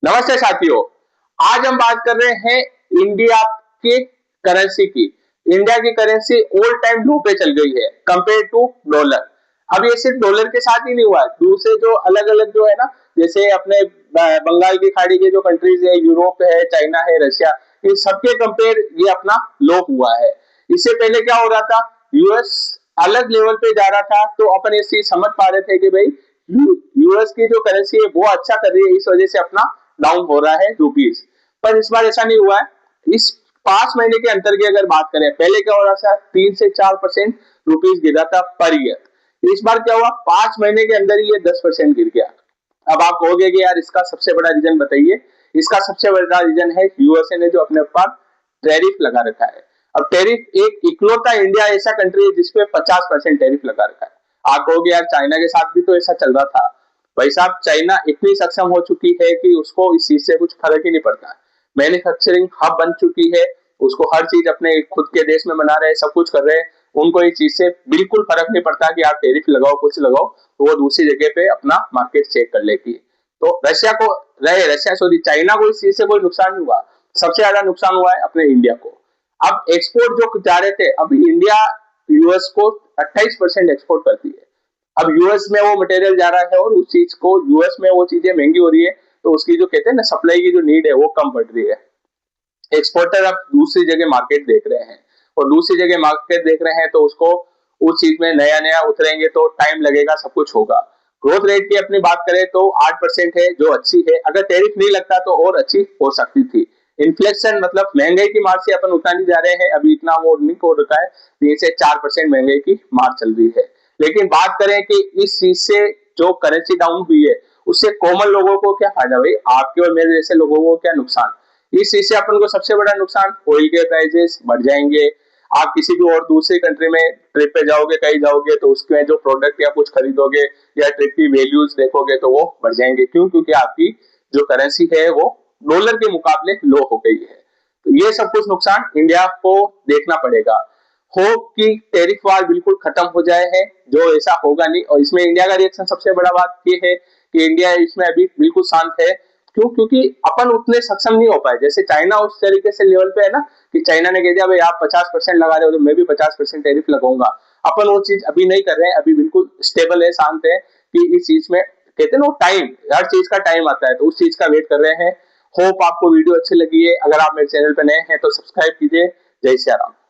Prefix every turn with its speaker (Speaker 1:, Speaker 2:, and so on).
Speaker 1: नमस्ते साथियों, आज हम बात कर रहे हैं इंडिया के करेंसी की। इंडिया की करेंसी ऑल टाइम लो पे चल गई है कंपेयर टू डॉलर। अब ये सिर्फ डॉलर के साथ ही नहीं हुआ है, दूसरे जो अलग अलग जो है ना, जैसे अपने बंगाल की खाड़ी के जो कंट्रीज है, यूरोप है, चाइना है, रशिया, इन सबके कंपेयर ये अपना लो हुआ है। इससे पहले क्या हो रहा था, यूएस अलग लेवल पे जा रहा था, तो अपन इस चीज समझ पा रहे थे कि भाई यूएस की जो करेंसी है वो अच्छा कर रही है, इस वजह से अपना डाउन हो रहा है रुपीज। पर इस बार ऐसा नहीं हुआ है। इस 5 महीने के अंतर की अगर बात करें, पहले क्या हो रहा था, 3 से 4% रुपीज गिरा था पर ईयर। इस बार क्या हुआ, 5 महीने के अंदर ही ये 10% गिर गया। अब आप कहोगे कि यार इसका सबसे बड़ा रीजन बताइए। इसका सबसे बड़ा रीजन है यूएसए ने जो अपने ऊपर टैरिफ लगा रखा है। अब टैरिफ एक इकलौता इंडिया ऐसा कंट्री है जिसपे 50% टैरिफ लगा रखा है। आप कहोगे यार चाइना के साथ भी तो ऐसा चल रहा था। भाई साहब, चाइना इतनी सक्षम हो चुकी है कि उसको इस चीज से कुछ फर्क ही नहीं पड़ता। मैन्युफैक्चरिंग हब बन चुकी है, उसको हर चीज अपने खुद के देश में बना रहे हैं, सब कुछ कर रहे हैं। उनको इस चीज से बिल्कुल फर्क नहीं पड़ता कि आप टैरिफ लगाओ, कुछ लगाओ, तो वो दूसरी जगह पे अपना मार्केट चेक कर लेती है। तो रशिया सॉरी चाइना को इस चीज से कोई नुकसान नहीं हुआ। सबसे ज्यादा नुकसान हुआ है अपने इंडिया को। अब एक्सपोर्ट जो जा रहे थे, अभी इंडिया यूएस को 28% एक्सपोर्ट करती है। अब यूएस में वो मटेरियल जा रहा है और उस चीज को यूएस में वो चीजें महंगी हो रही है, तो उसकी जो कहते हैं ना सप्लाई की जो नीड है वो कम बढ़ रही है। एक्सपोर्टर अब दूसरी जगह मार्केट देख रहे हैं, और दूसरी जगह मार्केट देख रहे हैं तो उसको उस चीज में नया नया उतरेंगे तो टाइम लगेगा, सब कुछ होगा। ग्रोथ रेट की अपनी बात करें तो 8% है, जो अच्छी है। अगर टैरिफ नहीं लगता तो और अच्छी हो सकती थी। इन्फ्लेशन मतलब महंगाई की मार से अपन उतना नहीं जा रहे हैं, अभी इतना वो नहीं हो रखा है। 3 से 4% महंगाई की मार चल रही है। लेकिन बात करें कि इस चीज से जो करेंसी डाउन हुई है, उससे कॉमन लोगों को क्या फायदा, भाई आपके और मेरे जैसे लोगों को क्या नुकसान। इस चीज से अपन को सबसे बड़ा नुकसान, ऑयल के प्राइसेस बढ़ जाएंगे। आप किसी भी और दूसरी कंट्री में ट्रिप पे जाओगे, कहीं जाओगे, तो उसमें जो प्रोडक्ट या कुछ खरीदोगे या ट्रिप की वैल्यूज देखोगे तो वो बढ़ जाएंगे। क्यों? क्योंकि आपकी जो करेंसी है वो डॉलर के मुकाबले लो हो गई है। तो ये सब कुछ नुकसान इंडिया को देखना पड़ेगा। होप कि टैरिफ वार बिल्कुल खत्म हो जाए है, जो ऐसा होगा नहीं। और इसमें इंडिया का रिएक्शन सबसे बड़ा बात ये है कि इंडिया इसमें अभी बिल्कुल शांत है। क्यों? क्योंकि अपन उतने सक्षम नहीं हो पाए। जैसे चाइना उस तरीके से लेवल पे है ना, कि चाइना ने कह दिया भाई आप 50% लगा रहे हो तो मैं भी 50% टैरिफ लगाऊंगा। अपन वो चीज अभी नहीं कर रहे हैं, अभी बिल्कुल स्टेबल है, शांत है। कि इस चीज में कहते हैं ना, टाइम, हर चीज का टाइम आता है, तो उस चीज का वेट कर रहे हैं। होप आपको वीडियो अच्छी लगी है। अगर आप मेरे चैनल पे नए हैं तो सब्सक्राइब कीजिए। जय श्री राम।